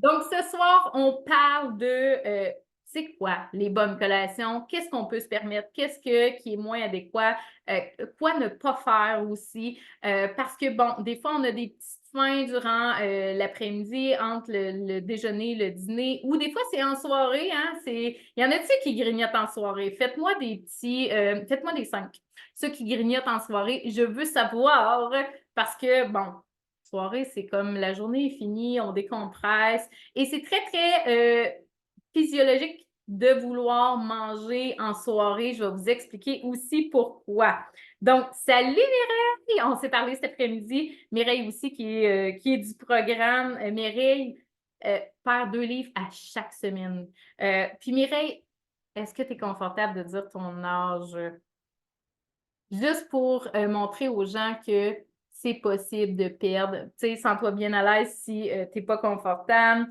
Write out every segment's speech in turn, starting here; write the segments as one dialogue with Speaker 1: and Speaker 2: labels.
Speaker 1: Donc, ce soir, on parle de c'est quoi les bonnes collations, qu'est-ce qu'on peut se permettre, qui est moins adéquat, quoi ne pas faire aussi. Parce que, bon, des fois, on a des petites faims durant l'après-midi, entre le déjeuner, le dîner, ou des fois, c'est en soirée. Hein, il y en a-tu qui grignotent en soirée? Faites-moi faites-moi des 5. Ceux qui grignotent en soirée, je veux savoir parce que, bon, soirée, c'est comme la journée est finie, on décompresse. Et c'est très, très physiologique de vouloir manger en soirée. Je vais vous expliquer aussi pourquoi. Donc, salut Mireille! On s'est parlé cet après-midi. Mireille aussi qui est du programme. Mireille perd 2 livres à chaque semaine. Puis Mireille, est-ce que tu es confortable de dire ton âge? Juste pour montrer aux gens que c'est possible de perdre. Tu sais, sens-toi bien à l'aise si tu n'es pas confortable.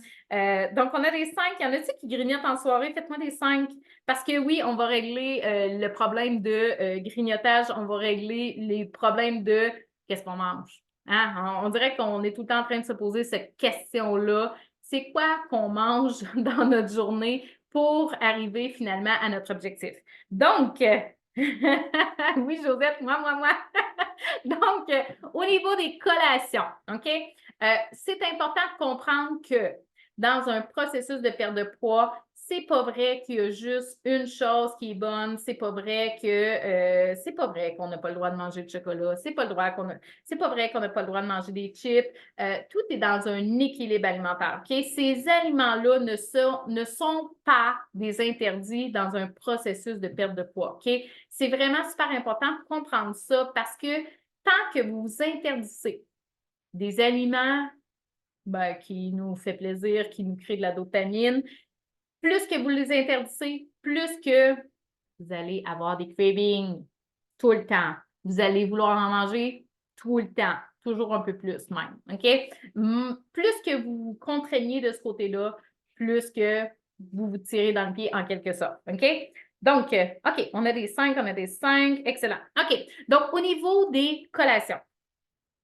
Speaker 1: Donc, on a des 5. Il y en a-tu qui grignotent en soirée? Faites-moi des 5. Parce que oui, on va régler le problème de grignotage. On va régler les problèmes de qu'est-ce qu'on mange. Hein? On dirait qu'on est tout le temps en train de se poser cette question-là. C'est quoi qu'on mange dans notre journée pour arriver finalement à notre objectif? Donc, oui, Josette, moi. Donc, au niveau des collations, OK? C'est important de comprendre que dans un processus de perte de poids, c'est pas vrai qu'il y a juste une chose qui est bonne. C'est pas vrai qu'on n'a pas le droit de manger de chocolat. C'est pas vrai qu'on n'a pas le droit de manger des chips. Tout est dans un équilibre alimentaire. OK? Ces aliments-là ne sont pas des interdits dans un processus de perte de poids. OK? C'est vraiment super important de comprendre ça parce que tant que vous vous interdisez des aliments qui nous fait plaisir, qui nous créent de la dopamine, plus que vous les interdisez, plus que vous allez avoir des cravings tout le temps. Vous allez vouloir en manger tout le temps, toujours un peu plus même. OK? Plus que vous vous contraignez de ce côté-là, plus que vous vous tirez dans le pied en quelque sorte. OK? Donc, OK, on a des 5. Excellent. OK. Donc, au niveau des collations,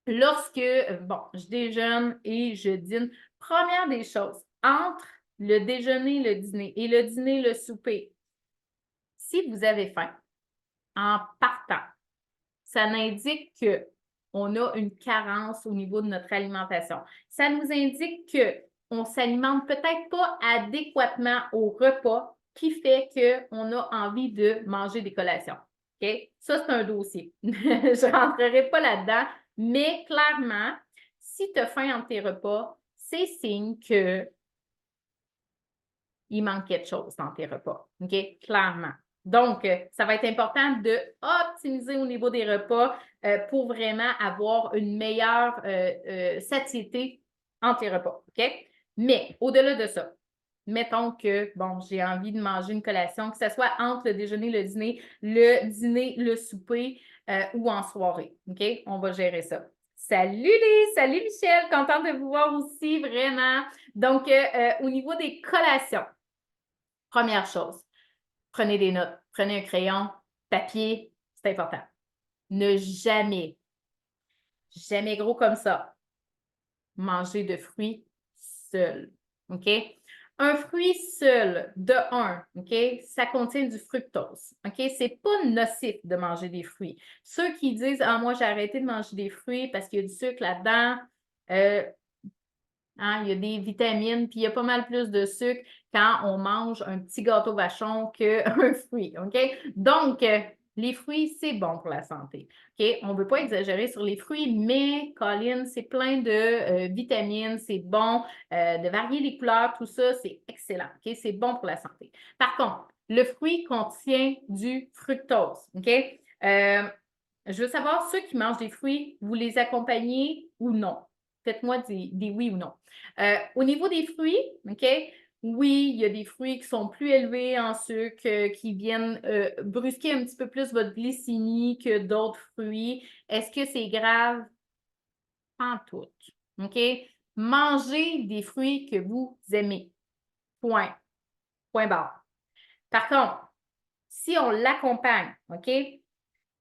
Speaker 1: lorsque, je déjeune et je dîne, première des choses, entre le déjeuner, le dîner et le dîner, le souper, si vous avez faim, en partant, ça n'indique qu'on a une carence au niveau de notre alimentation. Ça nous indique qu'on ne s'alimente peut-être pas adéquatement au repas qui fait qu'on a envie de manger des collations. OK? Ça, c'est un dossier. Je ne rentrerai pas là-dedans, mais clairement, si tu as faim entre tes repas, c'est signe qu'il manque quelque chose dans tes repas. OK? Clairement. Donc, ça va être important de optimiser au niveau des repas pour vraiment avoir une meilleure satiété entre tes repas. OK? Mais au-delà de ça, mettons que, j'ai envie de manger une collation, que ce soit entre le déjeuner, le dîner, le souper ou en soirée. OK? On va gérer ça. Salut Lise! Salut Michel! Contente de vous voir aussi, vraiment. Donc, au niveau des collations, première chose, prenez des notes, prenez un crayon, papier, c'est important. Ne jamais, jamais gros comme ça, manger de fruits seul. OK? Un fruit seul, de un, OK, ça contient du fructose. OK? C'est pas nocif de manger des fruits. Ceux qui disent ah, moi, j'ai arrêté de manger des fruits parce qu'il y a du sucre là-dedans, hein, il y a des vitamines, puis il y a pas mal plus de sucre quand on mange un petit gâteau vachon qu'un fruit. OK? Donc, les fruits, c'est bon pour la santé. OK? On ne veut pas exagérer sur les fruits, mais Colin, c'est plein de vitamines, c'est bon, de varier les couleurs, tout ça, c'est excellent. OK? C'est bon pour la santé. Par contre, le fruit contient du fructose. OK? Je veux savoir, ceux qui mangent des fruits, vous les accompagnez ou non? Faites-moi des oui ou non. Au niveau des fruits, OK? Oui, il y a des fruits qui sont plus élevés en sucre, qui viennent brusquer un petit peu plus votre glycémie que d'autres fruits. Est-ce que c'est grave? Pas en tout. OK? Mangez des fruits que vous aimez. Point. Point barre. Par contre, si on l'accompagne, OK?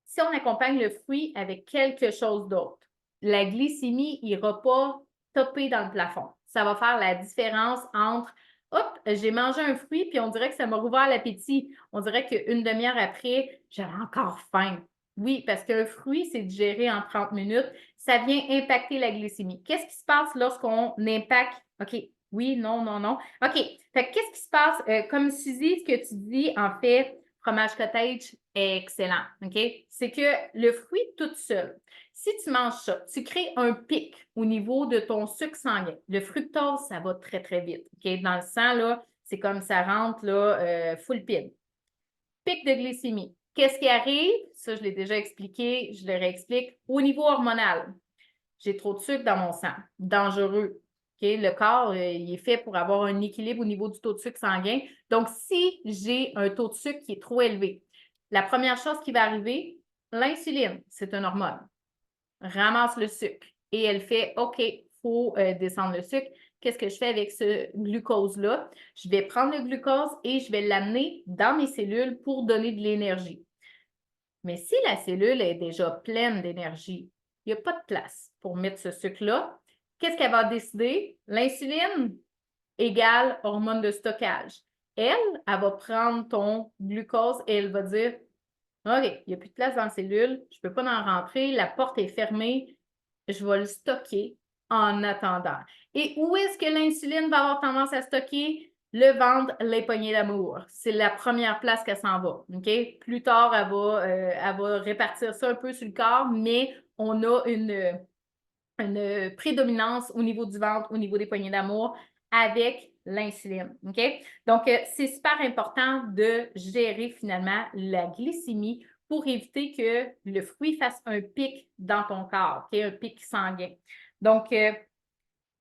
Speaker 1: Si on accompagne le fruit avec quelque chose d'autre, la glycémie n'ira pas topé dans le plafond. Ça va faire la différence entre hop, j'ai mangé un fruit, puis on dirait que ça m'a rouvert l'appétit. On dirait qu'une demi-heure après, j'avais encore faim. Oui, parce qu'un fruit, c'est digéré en 30 minutes. Ça vient impacter la glycémie. Qu'est-ce qui se passe lorsqu'on impacte? OK, oui, non, non, non. OK, fait que qu'est-ce qui se passe? Comme Suzy, ce que tu dis, en fait, fromage cottage est excellent. OK? C'est que le fruit tout seul, si tu manges ça, tu crées un pic au niveau de ton sucre sanguin. Le fructose, ça va très, très vite. OK? Dans le sang, là, c'est comme ça rentre là, full pile. Pic de glycémie. Qu'est-ce qui arrive? Ça, je l'ai déjà expliqué, je le réexplique. Au niveau hormonal, j'ai trop de sucre dans mon sang. Dangereux. Okay? Le corps, il est fait pour avoir un équilibre au niveau du taux de sucre sanguin. Donc, si j'ai un taux de sucre qui est trop élevé, la première chose qui va arriver, l'insuline, c'est une hormone, ramasse le sucre et elle fait OK, il faut descendre le sucre. Qu'est-ce que je fais avec ce glucose-là? Je vais prendre le glucose et je vais l'amener dans mes cellules pour donner de l'énergie. Mais si la cellule est déjà pleine d'énergie, il n'y a pas de place pour mettre ce sucre-là. Qu'est-ce qu'elle va décider? L'insuline égale hormone de stockage. Elle va prendre ton glucose et elle va dire OK, il n'y a plus de place dans la cellule, je ne peux pas en rentrer, la porte est fermée, je vais le stocker en attendant. Et où est-ce que l'insuline va avoir tendance à stocker? Le ventre, les poignées d'amour. C'est la première place qu'elle s'en va. OK? Plus tard, elle va répartir ça un peu sur le corps, mais on a une prédominance au niveau du ventre, au niveau des poignées d'amour avec l'insuline. OK? Donc, c'est super important de gérer finalement la glycémie pour éviter que le fruit fasse un pic dans ton corps, OK? Un pic sanguin. Donc, allô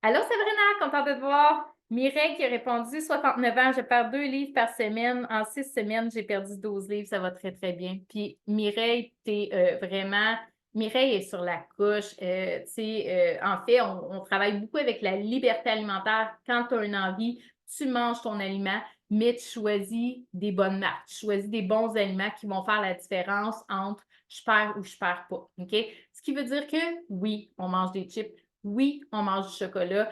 Speaker 1: Sabrina, contente de te voir. Mireille qui a répondu 69 ans, je perds 2 livres par semaine. En 6 semaines, j'ai perdu 12 livres, ça va très, très bien. Puis Mireille, tu es vraiment. Mireille est sur la couche. En fait, on travaille beaucoup avec la liberté alimentaire. Quand tu as une envie, tu manges ton aliment, mais tu choisis des bonnes marques. Tu choisis des bons aliments qui vont faire la différence entre je perds ou je perds pas. OK? Ce qui veut dire que oui, on mange des chips. Oui, on mange du chocolat.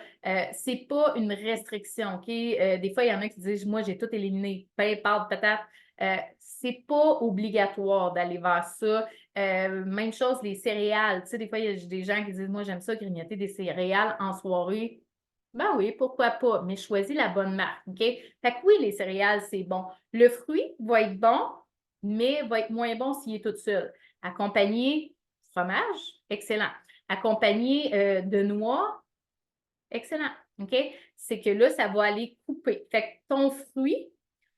Speaker 1: C'est pas une restriction, OK? Des fois, il y en a qui disent, moi, j'ai tout éliminé, pain, pâtes, patates. C'est pas obligatoire d'aller vers ça. Même chose, les céréales. Tu sais, des fois, il y a des gens qui disent, moi, j'aime ça grignoter des céréales en soirée. Ben oui, pourquoi pas, mais choisis la bonne marque, OK? Fait que oui, les céréales, c'est bon. Le fruit va être bon, mais va être moins bon s'il est tout seul. Accompagné, fromage, excellent. Accompagné de noix, excellent. OK? C'est que là, ça va aller couper. Fait que ton fruit,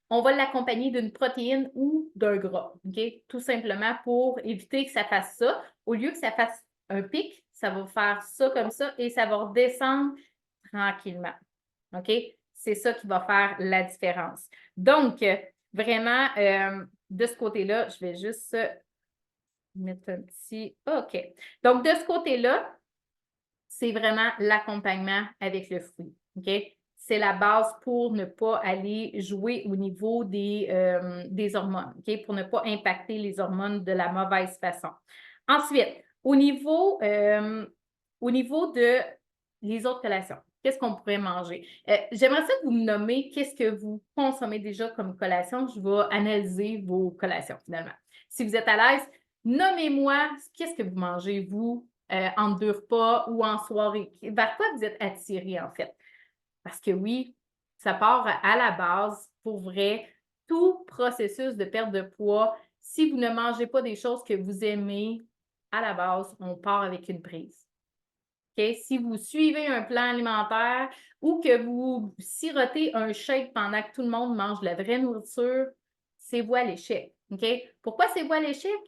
Speaker 1: on va l'accompagner d'une protéine ou d'un gras. OK? Tout simplement pour éviter que ça fasse ça. Au lieu que ça fasse un pic, ça va faire ça comme ça et ça va redescendre tranquillement. OK? C'est ça qui va faire la différence. Donc, vraiment, de ce côté-là, je vais juste mettre un petit OK. Donc, de ce côté-là, c'est vraiment l'accompagnement avec le fruit. OK? C'est la base pour ne pas aller jouer au niveau des hormones, OK? Pour ne pas impacter les hormones de la mauvaise façon. Ensuite, au niveau de les autres collations, qu'est-ce qu'on pourrait manger? J'aimerais ça que vous me nommez qu'est-ce que vous consommez déjà comme collation. Je vais analyser vos collations finalement. Si vous êtes à l'aise, nommez-moi qu'est-ce que vous mangez, vous, entre deux repas ou en soirée. Vers quoi vous êtes attiré, en fait? Parce que oui, ça part à la base, pour vrai, tout processus de perte de poids, si vous ne mangez pas des choses que vous aimez, à la base, on part avec une prise. Okay? Si vous suivez un plan alimentaire ou que vous sirotez un shake pendant que tout le monde mange de la vraie nourriture, c'est vous à l'échec. Okay? Pourquoi c'est vous à l'échec?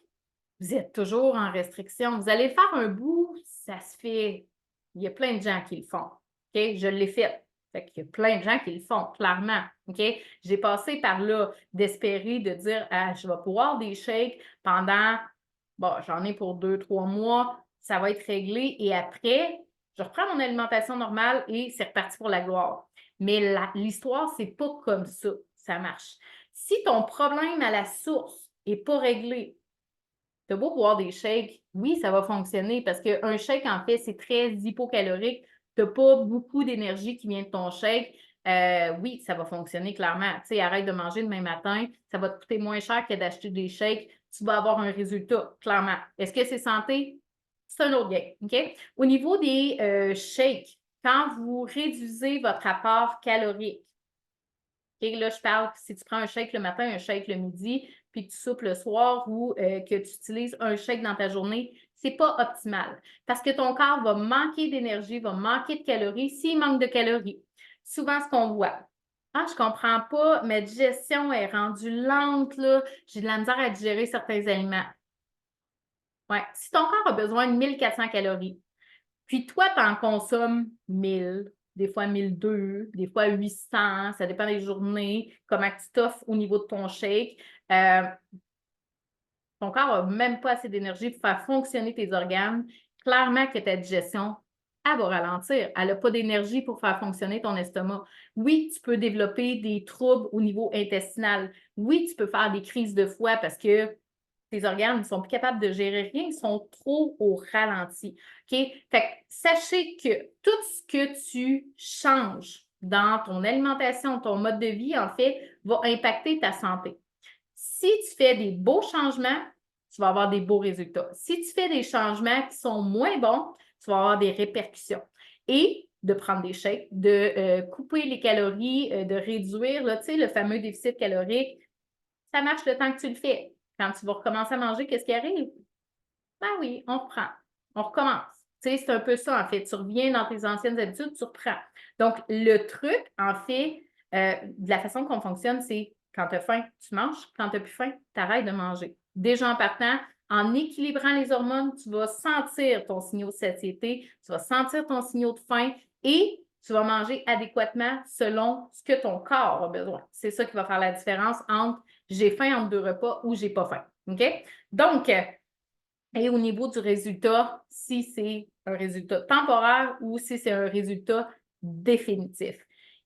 Speaker 1: Vous êtes toujours en restriction. Vous allez faire un bout, ça se fait. Il y a plein de gens qui le font. OK? Je l'ai fait. Fait qu'il y a plein de gens qui le font, clairement. OK? J'ai passé par là d'espérer, de dire ah, je vais pouvoir des shakes pendant, bon, j'en ai pour 2, 3 mois, ça va être réglé. Et après, je reprends mon alimentation normale et c'est reparti pour la gloire. Mais l'histoire, c'est pas comme ça marche. Si ton problème à la source n'est pas réglé, tu as beau boire des shakes, oui, ça va fonctionner parce qu'un shake, en fait, c'est très hypocalorique. tu n'as pas beaucoup d'énergie qui vient de ton shake, oui, ça va fonctionner clairement. Tu sais, arrête de manger demain matin, ça va te coûter moins cher que d'acheter des shakes. Tu vas avoir un résultat, clairement. Est-ce que c'est santé? C'est un autre game, OK? Au niveau des shakes, quand vous réduisez votre apport calorique, OK, là, je parle si tu prends un shake le matin, un shake le midi, puis que tu soupes le soir ou que tu utilises un shake dans ta journée, c'est pas optimal parce que ton corps va manquer d'énergie, va manquer de calories s'il manque de calories. Souvent, ce qu'on voit, ah, je comprends pas, ma digestion est rendue lente, là, j'ai de la misère à digérer certains aliments. Ouais, si ton corps a besoin de 1400 calories, puis toi, tu en consommes 1000, des fois 1200, des fois 800, ça dépend des journées, comment tu t'offres au niveau de ton shake. Ton corps n'a même pas assez d'énergie pour faire fonctionner tes organes. Clairement que ta digestion, elle va ralentir. Elle n'a pas d'énergie pour faire fonctionner ton estomac. Oui, tu peux développer des troubles au niveau intestinal. Oui, tu peux faire des crises de foie parce que tes organes ne sont plus capables de gérer rien, ils sont trop au ralenti. OK? Fait que sachez que tout ce que tu changes dans ton alimentation, ton mode de vie, en fait, va impacter ta santé. Si tu fais des beaux changements, tu vas avoir des beaux résultats. Si tu fais des changements qui sont moins bons, tu vas avoir des répercussions. Et de prendre des shakes, de couper les calories, de réduire, là, tu sais, le fameux déficit calorique, ça marche le temps que tu le fais. Quand tu vas recommencer à manger, qu'est-ce qui arrive? Ben oui, on reprend. On recommence. Tu sais, c'est un peu ça, en fait. Tu reviens dans tes anciennes habitudes, tu reprends. Donc, le truc, en fait, de la façon qu'on fonctionne, c'est quand tu as faim, tu manges. Quand tu n'as plus faim, tu arrêtes de manger. Déjà en partant, en équilibrant les hormones, tu vas sentir ton signal de satiété, tu vas sentir ton signal de faim et tu vas manger adéquatement selon ce que ton corps a besoin. C'est ça qui va faire la différence entre j'ai faim entre deux repas ou j'ai pas faim. OK? Donc, et au niveau du résultat, si c'est un résultat temporaire ou si c'est un résultat définitif.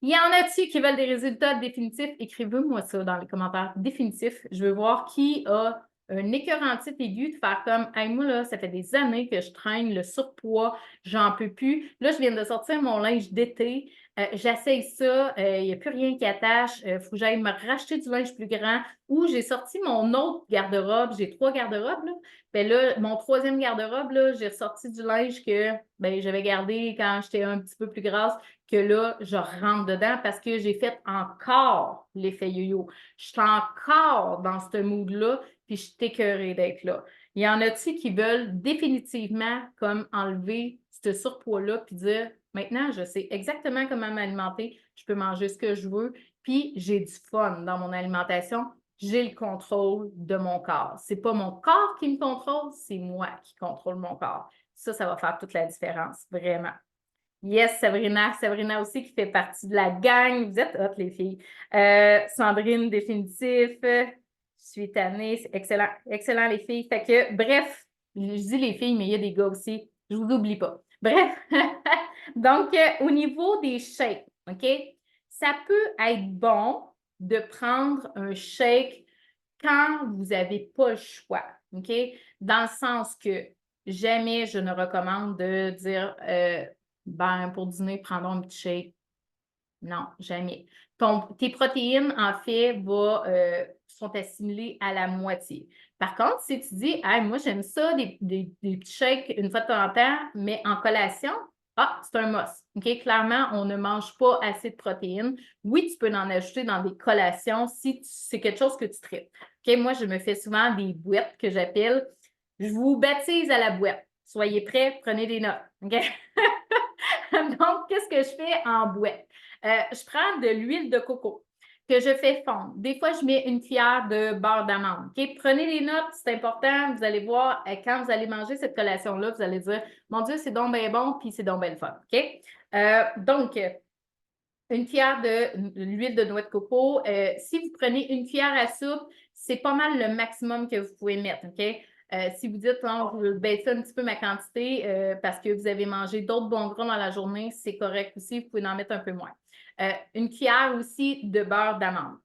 Speaker 1: Il y en a-t-il qui veulent des résultats définitifs? Écrivez-moi ça dans les commentaires définitifs. Je veux voir qui a un écœurantite aigu de faire comme hey, moi, là, ça fait des années que je traîne le surpoids, j'en peux plus. Là, je viens de sortir mon linge d'été. J'essaye ça, il n'y a plus rien qui attache. Il faut que j'aille me racheter du linge plus grand. Ou j'ai sorti mon autre garde-robe. J'ai 3 garde-robes. Là. Ben là, mon troisième garde-robe, là, j'ai ressorti du linge que ben, j'avais gardé quand j'étais un petit peu plus grasse, que là, je rentre dedans parce que j'ai fait encore l'effet yo-yo. Je suis encore dans ce mood-là, puis je suis écœurée d'être là. Il y en a-t-il qui veulent définitivement comme enlever ce surpoids-là, puis dire maintenant, je sais exactement comment m'alimenter, je peux manger ce que je veux, puis j'ai du fun dans mon alimentation j'ai le contrôle de mon corps. Ce n'est pas mon corps qui me contrôle, c'est moi qui contrôle mon corps. Ça va faire toute la différence, vraiment. Yes, Sabrina. Sabrina aussi qui fait partie de la gang. Vous êtes hot, les filles. Sandrine, définitif. Je suis tannée. C'est excellent. Excellent, les filles. Fait que, bref, je dis les filles, mais il y a des gars aussi. Je vous oublie pas. Bref. Donc, au niveau des shakes, OK? Ça peut être bon de prendre un shake quand vous n'avez pas le choix, OK? Dans le sens que jamais je ne recommande de dire ben, pour dîner, prendons un petit shake. Non, jamais. Tes protéines, en fait, sont assimilées à la moitié. Par contre, si tu dis, hey, moi, j'aime ça, des petits shakes une fois de temps en temps, mais en collation, ah, c'est un must. OK? Clairement, on ne mange pas assez de protéines. Oui, tu peux en ajouter dans des collations si c'est quelque chose que tu traites. OK? Moi, je me fais souvent des boîtes que j'appelle. Je vous baptise à la boîte. Soyez prêts, prenez des notes. OK? Donc, qu'est-ce que je fais en boîte? Je prends de l'huile de coco que je fais fondre. Des fois, je mets une cuillère de beurre d'amande. Okay? Prenez les notes, c'est important. Vous allez voir, quand vous allez manger cette collation-là, vous allez dire, mon Dieu, c'est donc bien bon, puis c'est donc bien le fun. OK? Donc, une cuillère de l'huile de noix de coco. Si vous prenez une cuillère à soupe, c'est pas mal le maximum que vous pouvez mettre. OK? Si vous dites, non, je baisse un petit peu ma quantité parce que vous avez mangé d'autres bons gras dans la journée, c'est correct aussi, vous pouvez en mettre un peu moins. Une cuillère aussi de beurre d'amande.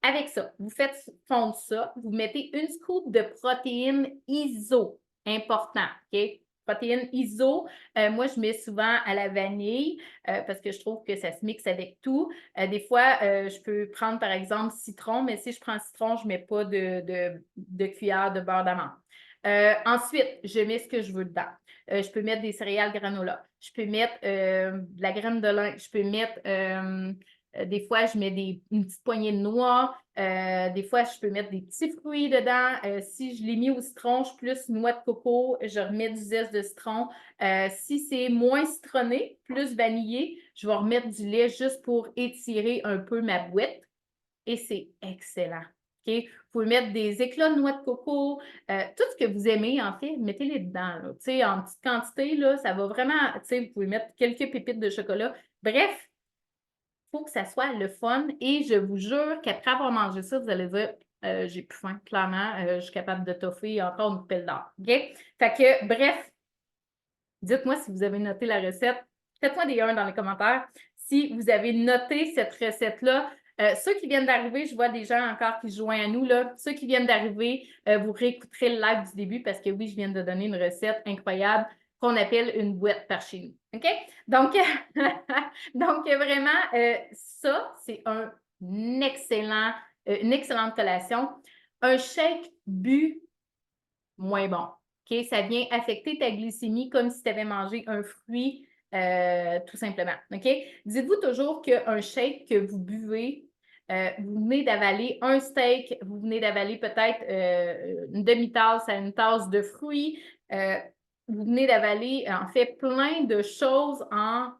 Speaker 1: Avec ça, vous faites fondre ça, vous mettez une scoop de protéines ISO, important, OK? protéines ISO, moi, je mets souvent à la vanille parce que je trouve que ça se mixe avec tout. Des fois, je peux prendre, par exemple, citron, mais si je prends citron, je ne mets pas de cuillère de beurre d'amande. Ensuite, je mets ce que je veux dedans. Je peux mettre des céréales granola. Je peux mettre de la graine de lin. Je peux mettre, des fois, je mets une petite poignée de noix. Des fois, je peux mettre des petits fruits dedans. Si je l'ai mis au citron, je suis plus noix de coco. Je remets du zeste de citron. Si c'est moins citronné, plus vanillé, je vais remettre du lait juste pour étirer un peu ma bouette. Et c'est excellent. OK? Vous pouvez mettre des éclats de noix de coco, tout ce que vous aimez, en fait, mettez-les dedans. Là. En petite quantité, là, ça va vraiment, vous pouvez mettre quelques pépites de chocolat. Bref, il faut que ça soit le fun et je vous jure qu'après avoir mangé ça, vous allez dire j'ai plus faim, clairement, je suis capable de toffer encore une pelle d'or. OK? Fait que, bref, dites-moi si vous avez noté la recette. Faites-moi des 1 dans les commentaires. Si vous avez noté cette recette-là, ceux qui viennent d'arriver, je vois des gens encore qui se joignent à nous. Là. Ceux qui viennent d'arriver, vous réécouterez le live du début parce que oui, je viens de donner une recette incroyable qu'on appelle une boîte par chez nous. OK? Donc, donc vraiment, ça, c'est une excellente collation. Un shake bu, moins bon. OK? Ça vient affecter ta glycémie comme si tu avais mangé un fruit, tout simplement. OK? Dites-vous toujours qu'un shake que vous buvez, vous venez d'avaler un steak, vous venez d'avaler peut-être une demi-tasse à une tasse de fruits, vous venez d'avaler, en fait, plein de choses en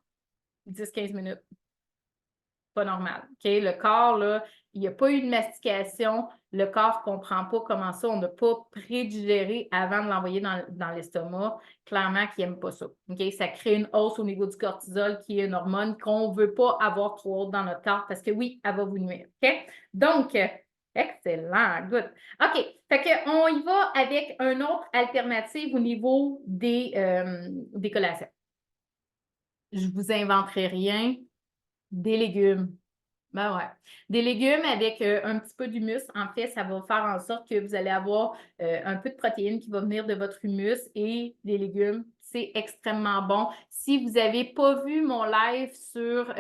Speaker 1: 10-15 minutes. Pas normal. OK? Le corps, là, il n'y a pas eu de mastication. Le corps ne comprend pas comment ça. On n'a pas prédigéré avant de l'envoyer dans l'estomac. Clairement qu'il n'aime pas ça. OK? Ça crée une hausse au niveau du cortisol, qui est une hormone qu'on ne veut pas avoir trop haute dans notre corps parce que oui, elle va vous nuire. OK? Donc, excellent. Good. OK. Fait qu'on y va avec une autre alternative au niveau des collations. Je ne vous inventerai rien. Des légumes. Ben ouais. Des légumes avec un petit peu d'humus, en fait, ça va faire en sorte que vous allez avoir un peu de protéines qui va venir de votre humus et les légumes, c'est extrêmement bon. Si vous n'avez pas vu mon live sur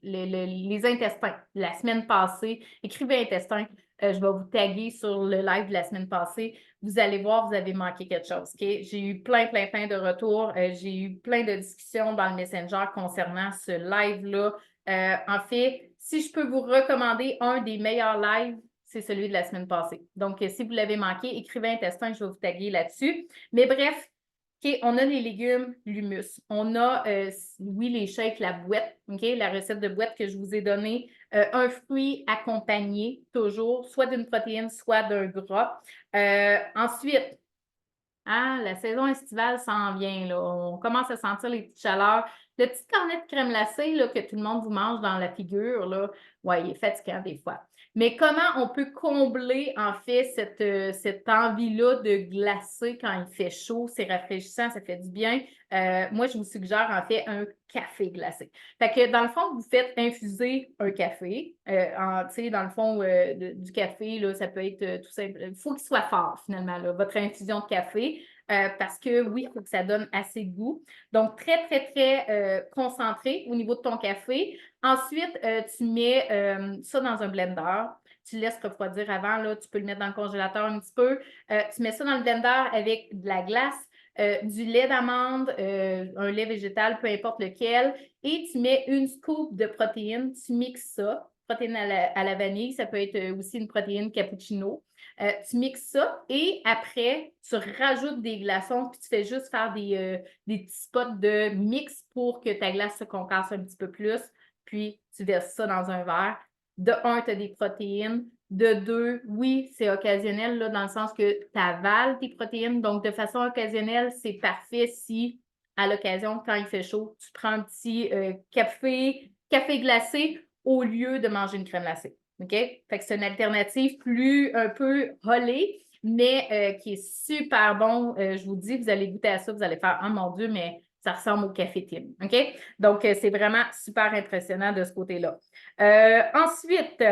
Speaker 1: les intestins la semaine passée, écrivez intestin, je vais vous taguer sur le live de la semaine passée. Vous allez voir, vous avez manqué quelque chose. Okay? J'ai eu plein de retours. J'ai eu plein de discussions dans le Messenger concernant ce live-là. En fait, si je peux vous recommander un des meilleurs lives, c'est celui de la semaine passée. Donc, si vous l'avez manqué, écrivez intestin, je vais vous taguer là-dessus. Mais bref, OK, on a les légumes, l'humus. On a, oui, les shakes, la boîte, OK, la recette de boîte que je vous ai donnée. Un fruit accompagné, toujours, soit d'une protéine, soit d'un gras. Ensuite, la saison estivale s'en vient, là. On commence à sentir les petites chaleurs. Le petit cornet de crème glacée là, que tout le monde vous mange dans la figure, là, ouais, il est fatigant des fois. Mais comment on peut combler, en fait, cette envie-là de glacer quand il fait chaud? C'est rafraîchissant, ça fait du bien. Moi, je vous suggère, en fait, un café glacé. Fait que, dans le fond, vous faites infuser un café. Tu sais, dans le fond, du café, là, ça peut être tout simple. Il faut qu'il soit fort, finalement, là, votre infusion de café. Parce que oui, il faut que ça donne assez de goût. Donc, très concentré au niveau de ton café. Ensuite, tu mets ça dans un blender. Tu le laisses refroidir avant. Là, tu peux le mettre dans le congélateur un petit peu. Tu mets ça dans le blender avec de la glace, du lait d'amande, un lait végétal, peu importe lequel. Et tu mets une scoop de protéines. Tu mixes ça. Protéines à la vanille, ça peut être aussi une protéine cappuccino. Tu mixes ça et après, tu rajoutes des glaçons puis tu fais juste faire des petits spots de mix pour que ta glace se concasse un petit peu plus. Puis, tu verses ça dans un verre. De un, tu as des protéines. De deux, oui, c'est occasionnel là, dans le sens que tu avales tes protéines. Donc, de façon occasionnelle, c'est parfait si, à l'occasion, quand il fait chaud, tu prends un petit café glacé au lieu de manger une crème glacée. OK? Fait que c'est une alternative plus un peu holée, mais qui est super bon. Je vous dis, vous allez goûter à ça, vous allez faire « Oh mon Dieu, mais ça ressemble au café Tim. » OK? Donc, c'est vraiment super impressionnant de ce côté-là. Ensuite,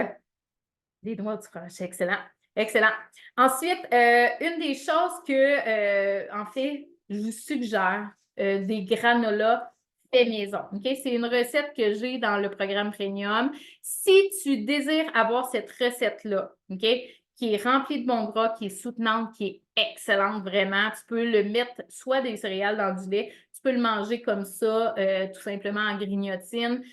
Speaker 1: des noix du fromage, excellent. Excellent. Ensuite, une des choses que, en fait, je vous suggère des granolas fait maison. OK? C'est une recette que j'ai dans le programme Premium. Si tu désires avoir cette recette-là, OK? Qui est remplie de bons gras, qui est soutenante, qui est excellente vraiment, tu peux le mettre soit des céréales dans du lait, tu peux le manger comme ça, tout simplement en grignotine.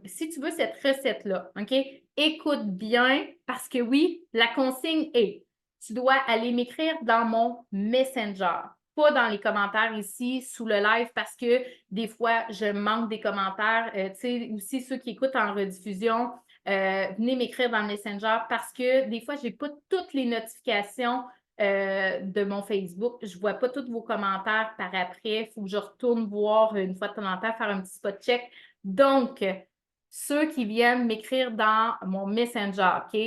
Speaker 1: Si tu veux cette recette-là, OK? Écoute bien parce que oui, la consigne est, tu dois aller m'écrire dans mon Messenger, pas dans les commentaires ici sous le live parce que des fois, je manque des commentaires. Tu sais, aussi ceux qui écoutent en rediffusion, venez m'écrire dans le Messenger parce que des fois, je n'ai pas toutes les notifications de mon Facebook. Je ne vois pas tous vos commentaires par après. Il faut que je retourne voir une fois de temps en temps, faire un petit spot check. Donc, ceux qui viennent m'écrire dans mon Messenger, OK?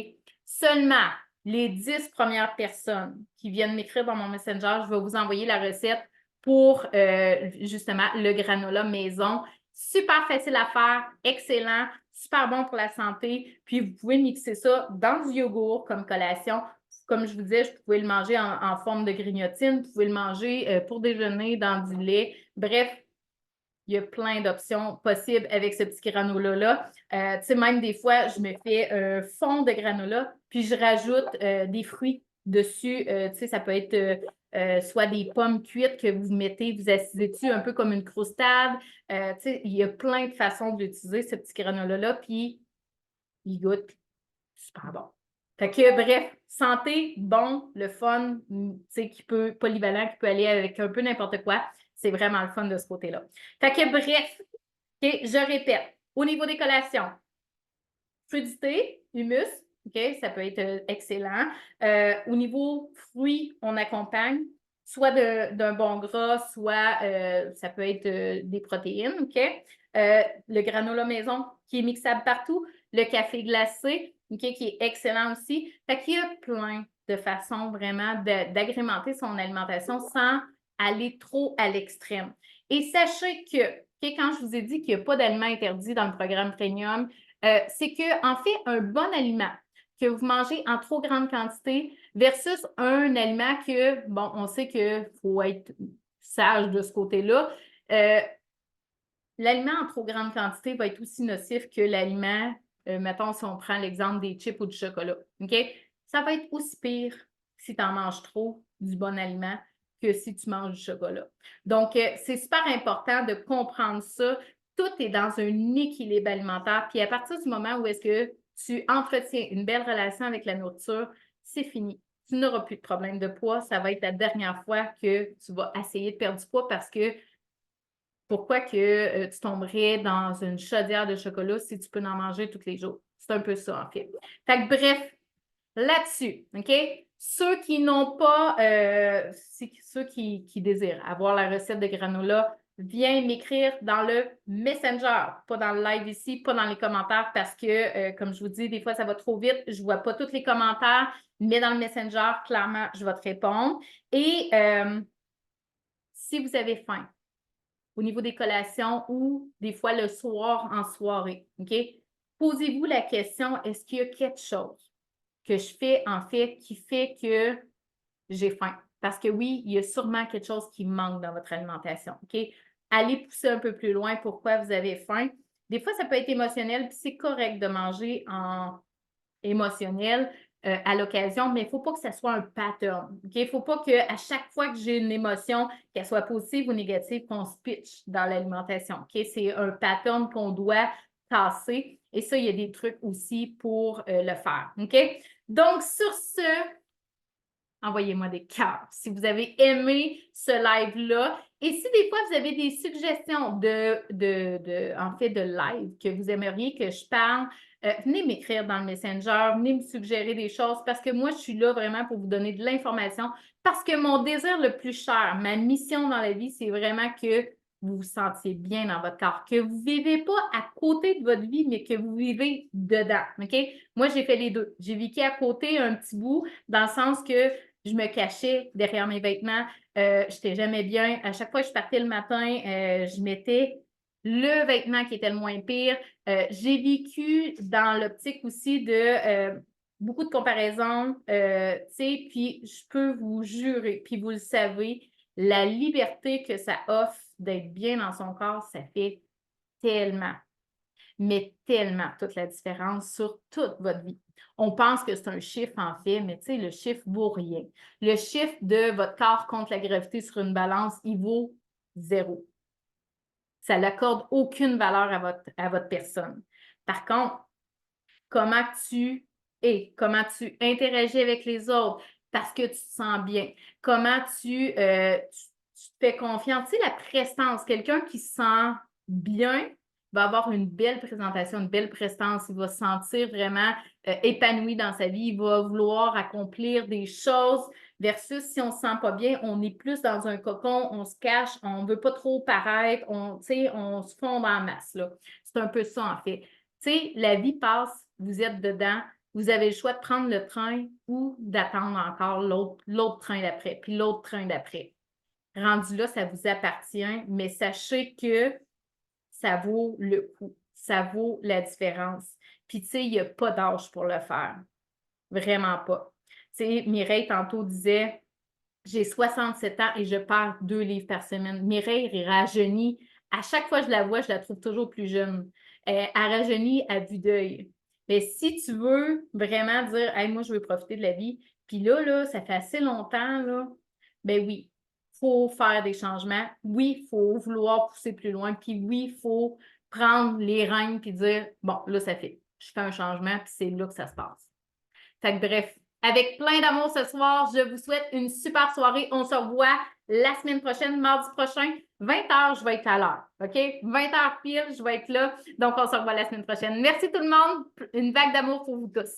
Speaker 1: Seulement les 10 premières personnes qui viennent m'écrire dans mon Messenger, je vais vous envoyer la recette pour justement le granola maison. Super facile à faire, excellent, super bon pour la santé. Puis vous pouvez mixer ça dans du yogourt comme collation. Comme je vous disais, vous pouvez le manger en forme de grignotine, vous pouvez le manger pour déjeuner dans du lait. Bref, il y a plein d'options possibles avec ce petit granola-là. Tu sais, même des fois, je me fais un fond de granola, puis je rajoute des fruits dessus. Tu sais, ça peut être soit des pommes cuites que vous mettez, vous assisez dessus un peu comme une croustade. Tu sais, il y a plein de façons d'utiliser ce petit granola-là, puis il goûte super bon. Fait que, bref, santé, bon, le fun, tu sais, qui peut, polyvalent, qui peut aller avec un peu n'importe quoi. C'est vraiment le fun de ce côté-là. Fait que, bref, OK, je répète, au niveau des collations, crudité, humus, OK, ça peut être excellent. Au niveau fruits, on accompagne soit d'un bon gras, soit ça peut être des protéines, OK? Le granola maison qui est mixable partout, le café glacé, OK, qui est excellent aussi. Fait qu'il y a plein de façons vraiment d'agrémenter son alimentation sans aller trop à l'extrême. Et sachez que, OK, quand je vous ai dit qu'il n'y a pas d'aliments interdits dans le programme Premium, c'est qu'en fait, un bon aliment que vous mangez en trop grande quantité versus un aliment que, bon, on sait qu'il faut être sage de ce côté-là. L'aliment en trop grande quantité va être aussi nocif que l'aliment, mettons, si on prend l'exemple des chips ou du chocolat. OK? Ça va être aussi pire si tu en manges trop du bon aliment que si tu manges du chocolat. Donc, c'est super important de comprendre ça. Tout est dans un équilibre alimentaire. Puis à partir du moment où est-ce que tu entretiens une belle relation avec la nourriture, c'est fini. Tu n'auras plus de problème de poids. Ça va être la dernière fois que tu vas essayer de perdre du poids parce que pourquoi que tu tomberais dans une chaudière de chocolat si tu peux en manger tous les jours? C'est un peu ça, en fait. Fait que bref, là-dessus, OK? Ceux qui n'ont pas, ceux qui désirent avoir la recette de granola, viens m'écrire dans le Messenger, pas dans le live ici, pas dans les commentaires parce que, comme je vous dis, des fois, ça va trop vite. Je ne vois pas tous les commentaires, mais dans le Messenger, clairement, je vais te répondre. Et si vous avez faim, au niveau des collations ou des fois le soir en soirée, OK? Posez-vous la question, est-ce qu'il y a quelque chose que je fais, en fait, qui fait que j'ai faim? Parce que oui, il y a sûrement quelque chose qui manque dans votre alimentation, OK? Allez pousser un peu plus loin pourquoi vous avez faim. Des fois, ça peut être émotionnel, puis c'est correct de manger en émotionnel à l'occasion, mais il ne faut pas que ça soit un pattern. Il ne faut pas qu'à chaque fois que j'ai une émotion, qu'elle soit positive ou négative, qu'on se pitch dans l'alimentation. OK? C'est un pattern qu'on doit tasser. Et ça, il y a des trucs aussi pour le faire. OK? Donc, sur ce, envoyez-moi des cœurs si vous avez aimé ce live-là. Et si des fois, vous avez des suggestions en fait, de live que vous aimeriez que je parle, venez m'écrire dans le Messenger, venez me suggérer des choses parce que moi, je suis là vraiment pour vous donner de l'information parce que mon désir le plus cher, ma mission dans la vie, c'est vraiment que vous vous sentiez bien dans votre corps, que vous ne vivez pas à côté de votre vie, mais que vous vivez dedans. OK? Moi, j'ai fait les deux. J'ai vécu à côté un petit bout, dans le sens que je me cachais derrière mes vêtements. Je n'étais jamais bien. À chaque fois que je partais le matin, je mettais le vêtement qui était le moins pire. J'ai vécu dans l'optique aussi de beaucoup de comparaisons, tu sais, puis je peux vous jurer, puis vous le savez, La liberté que ça offre d'être bien dans son corps, ça fait tellement, mais tellement toute la différence sur toute votre vie. On pense que c'est un chiffre en fait, mais tu sais, le chiffre vaut rien. Le chiffre de votre corps contre la gravité sur une balance, il vaut 0. Ça n'accorde aucune valeur à votre personne. Par contre, comment tu es, comment tu interagis avec les autres parce que tu te sens bien, comment tu te fais confiance. Tu sais, la prestance, quelqu'un qui se sent bien va avoir une belle présentation, une belle prestance, il va se sentir vraiment épanoui dans sa vie, il va vouloir accomplir des choses versus si on ne se sent pas bien, on est plus dans un cocon, on se cache, on ne veut pas trop paraître, on se fond en masse. C'est un peu ça en fait. Tu sais, la vie passe, vous êtes dedans, vous avez le choix de prendre le train ou d'attendre encore l'autre train d'après, puis l'autre train d'après. Rendu là, ça vous appartient, mais sachez que ça vaut le coup, ça vaut la différence. Puis, tu sais, il n'y a pas d'âge pour le faire. Vraiment pas. Tu sais, Mireille, tantôt, disait j'ai 67 ans et je perds 2 livres par semaine. Mireille rajeunit. À chaque fois que je la vois, je la trouve toujours plus jeune. Elle rajeunit à vue d'œil. Mais si tu veux vraiment dire, hey, moi, je veux profiter de la vie, puis là, ça fait assez longtemps, là, ben oui, il faut faire des changements. Oui, il faut vouloir pousser plus loin. Puis oui, il faut prendre les rênes puis dire, bon, là, ça fait. Je fais un changement, puis c'est là que ça se passe. Fait que bref, avec plein d'amour ce soir, je vous souhaite une super soirée. On se revoit la semaine prochaine, mardi prochain, 20h, je vais être à l'heure. OK? 20h pile, je vais être là. Donc, on se revoit la semaine prochaine. Merci tout le monde. Une vague d'amour pour vous tous.